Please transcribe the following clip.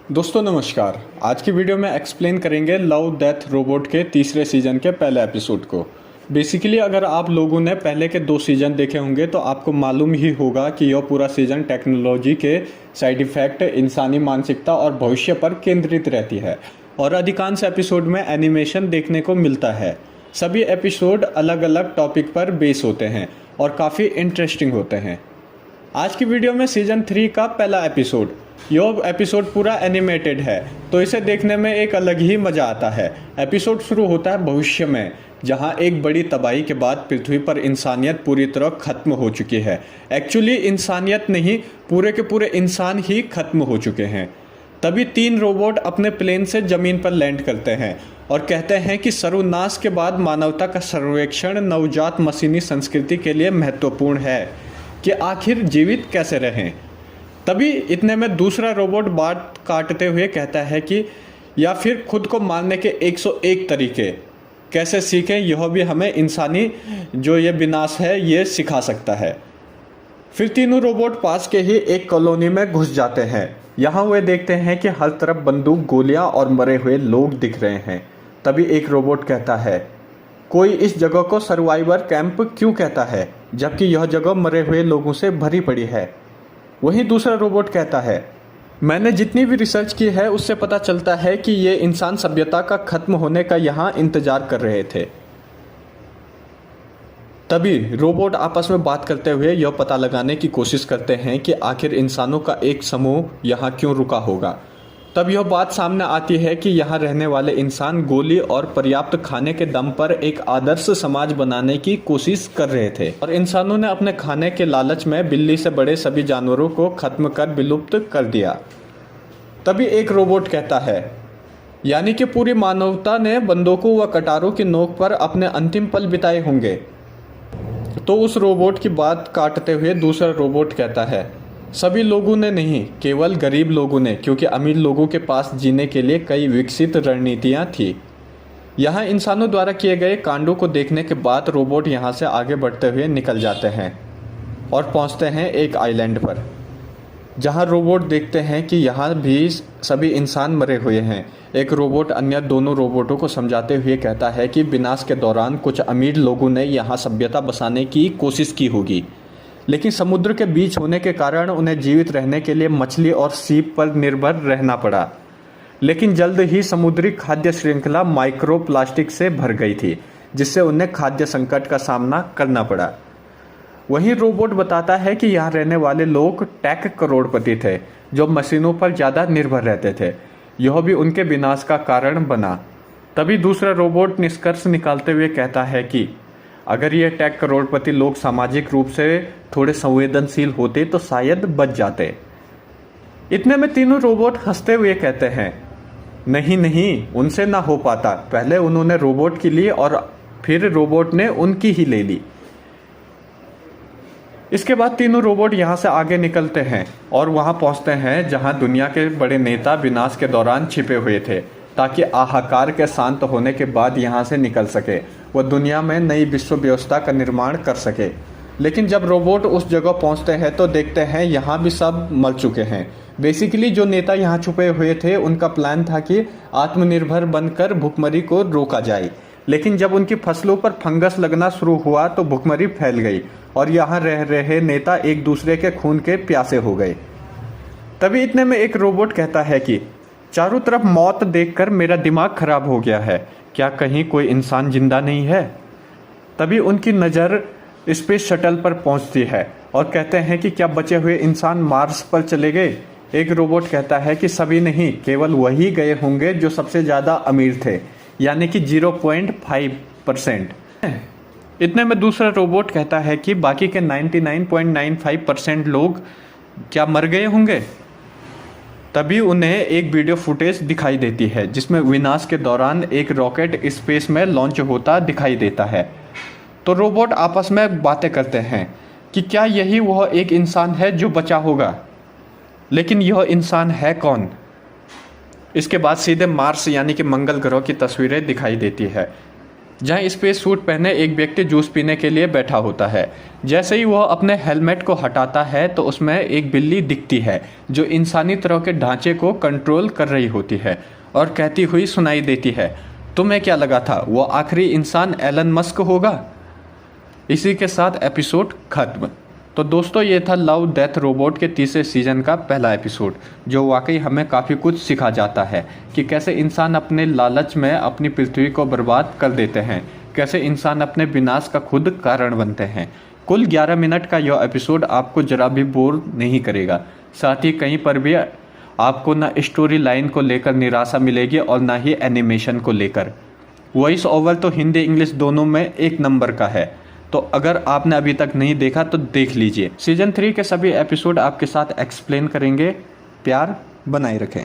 दोस्तों नमस्कार। आज की वीडियो में एक्सप्लेन करेंगे लव डेथ रोबोट के तीसरे सीजन के पहले एपिसोड को। बेसिकली अगर आप लोगों ने पहले के 2 सीजन देखे होंगे तो आपको मालूम ही होगा कि यह पूरा सीजन टेक्नोलॉजी के साइड इफ़ेक्ट, इंसानी मानसिकता और भविष्य पर केंद्रित रहती है और अधिकांश एपिसोड में एनिमेशन देखने को मिलता है। सभी एपिसोड अलग अलग टॉपिक पर बेस होते हैं और काफ़ी इंटरेस्टिंग होते हैं। आज की वीडियो में सीजन 3 का पहला एपिसोड, यह एपिसोड पूरा एनिमेटेड है तो इसे देखने में एक अलग ही मज़ा आता है। एपिसोड शुरू होता है भविष्य में, जहां एक बड़ी तबाही के बाद पृथ्वी पर इंसानियत पूरी तरह खत्म हो चुकी है। एक्चुअली इंसानियत नहीं, पूरे के पूरे इंसान ही खत्म हो चुके हैं। तभी 3 रोबोट अपने प्लेन से ज़मीन पर लैंड करते हैं और कहते हैं कि सर्वनाश के बाद मानवता का सर्वेक्षण नवजात मशीनी संस्कृति के लिए महत्वपूर्ण है कि आखिर जीवित कैसे रहें। तभी इतने में दूसरा रोबोट बात काटते हुए कहता है कि या फिर खुद को मारने के 101 तरीके कैसे सीखें, यह भी हमें इंसानी जो ये विनाश है ये सिखा सकता है। फिर तीनों रोबोट पास के ही एक कॉलोनी में घुस जाते हैं। यहाँ वे देखते हैं कि हर तरफ बंदूक, गोलियां और मरे हुए लोग दिख रहे हैं। तभी एक रोबोट कहता है, कोई इस जगह को सर्वाइवर कैंप क्यों कहता है जबकि यह जगह मरे हुए लोगों से भरी पड़ी है। वहीं दूसरा रोबोट कहता है, मैंने जितनी भी रिसर्च की है उससे पता चलता है कि ये इंसान सभ्यता का खत्म होने का यहाँ इंतजार कर रहे थे। तभी रोबोट आपस में बात करते हुए यह पता लगाने की कोशिश करते हैं कि आखिर इंसानों का एक समूह यहाँ क्यों रुका होगा। तब यह बात सामने आती है कि यहाँ रहने वाले इंसान गोली और पर्याप्त खाने के दम पर एक आदर्श समाज बनाने की कोशिश कर रहे थे और इंसानों ने अपने खाने के लालच में बिल्ली से बड़े सभी जानवरों को खत्म कर विलुप्त कर दिया। तभी एक रोबोट कहता है, यानी कि पूरी मानवता ने बंदूकों व कटारों की नोक पर अपने अंतिम पल बिताए होंगे। तो उस रोबोट की बात काटते हुए दूसरा रोबोट कहता है, सभी लोगों ने नहीं, केवल गरीब लोगों ने, क्योंकि अमीर लोगों के पास जीने के लिए कई विकसित रणनीतियां थी। यहाँ इंसानों द्वारा किए गए कांडों को देखने के बाद रोबोट यहाँ से आगे बढ़ते हुए निकल जाते हैं और पहुँचते हैं एक आइलैंड पर, जहाँ रोबोट देखते हैं कि यहाँ भी सभी इंसान मरे हुए हैं। एक रोबोट अन्य दोनों रोबोटों को समझाते हुए कहता है कि विनाश के दौरान कुछ अमीर लोगों ने यहाँ सभ्यता बसाने की कोशिश की होगी, लेकिन समुद्र के बीच होने के कारण उन्हें जीवित रहने के लिए मछली और सीप पर निर्भर रहना पड़ा। लेकिन जल्द ही समुद्री खाद्य श्रृंखला माइक्रो प्लास्टिक से भर गई थी, जिससे उन्हें खाद्य संकट का सामना करना पड़ा। वहीं रोबोट बताता है कि यहाँ रहने वाले लोग टेक करोड़पति थे जो मशीनों पर ज़्यादा निर्भर रहते थे। यह भी उनके विनाश का कारण बना। तभी दूसरा रोबोट निष्कर्ष निकालते हुए कहता है कि अगर ये टेक करोड़पति लोग सामाजिक रूप से थोड़े संवेदनशील होते तो शायद बच जाते। इतने में तीनों रोबोट हंसते हुए कहते हैं, नहीं नहीं, उनसे ना हो पाता। पहले उन्होंने रोबोट की ली और फिर रोबोट ने उनकी ही ले ली। इसके बाद तीनों रोबोट यहाँ से आगे निकलते हैं और वहाँ पहुँचते हैं जहाँ दुनिया के बड़े नेता विनाश के दौरान छिपे हुए थे, ताकि हाहाकार के शांत होने के बाद यहाँ से निकल सके, वह दुनिया में नई विश्व व्यवस्था का निर्माण कर सके। लेकिन जब रोबोट उस जगह पहुँचते हैं तो देखते हैं यहाँ भी सब मर चुके हैं। बेसिकली जो नेता यहाँ छुपे हुए थे उनका प्लान था कि आत्मनिर्भर बनकर भुखमरी को रोका जाए, लेकिन जब उनकी फसलों पर फंगस लगना शुरू हुआ तो भुखमरी फैल गई और यहाँ रह रहे नेता एक दूसरे के खून के प्यासे हो गए। तभी इतने में एक रोबोट कहता है कि चारों तरफ मौत देखकर मेरा दिमाग खराब हो गया है, क्या कहीं कोई इंसान जिंदा नहीं है। तभी उनकी नज़र स्पेस शटल पर पहुंचती है और कहते हैं कि क्या बचे हुए इंसान मार्स पर चले गए। एक रोबोट कहता है कि सभी नहीं, केवल वही गए होंगे जो सबसे ज़्यादा अमीर थे, यानी कि 0.5%। इतने में दूसरा रोबोट कहता है कि बाकी के 99.95% लोग क्या मर गए होंगे। तभी उन्हें एक वीडियो फुटेज दिखाई देती है जिसमें विनाश के दौरान एक रॉकेट स्पेस में लॉन्च होता दिखाई देता है। तो रोबोट आपस में बातें करते हैं कि क्या यही वह एक इंसान है जो बचा होगा, लेकिन यह इंसान है कौन। इसके बाद सीधे मार्स यानी कि मंगल ग्रह की तस्वीरें दिखाई देती है। जहां स्पेस सूट पहने एक व्यक्ति जूस पीने के लिए बैठा होता है। जैसे ही वह अपने हेलमेट को हटाता है तो उसमें एक बिल्ली दिखती है जो इंसानी तरह के ढांचे को कंट्रोल कर रही होती है और कहती हुई सुनाई देती है, तुम्हें क्या लगा था वो आखिरी इंसान एलन मस्क होगा? इसी के साथ एपिसोड खत्म। तो दोस्तों ये था लव डेथ रोबोट के तीसरे सीजन का पहला एपिसोड, जो वाकई हमें काफ़ी कुछ सिखा जाता है कि कैसे इंसान अपने लालच में अपनी पृथ्वी को बर्बाद कर देते हैं, कैसे इंसान अपने विनाश का खुद कारण बनते हैं। कुल 11 मिनट का यह एपिसोड आपको जरा भी बोर नहीं करेगा, साथ ही कहीं पर भी आपको ना स्टोरी लाइन को लेकर निराशा मिलेगी और ना ही एनिमेशन को लेकर। वॉइस ओवर तो हिंदी इंग्लिश दोनों में एक नंबर का है, तो अगर आपने अभी तक नहीं देखा तो देख लीजिए। सीजन 3 के सभी एपिसोड आपके साथ एक्सप्लेन करेंगे। प्यार बनाए रखें।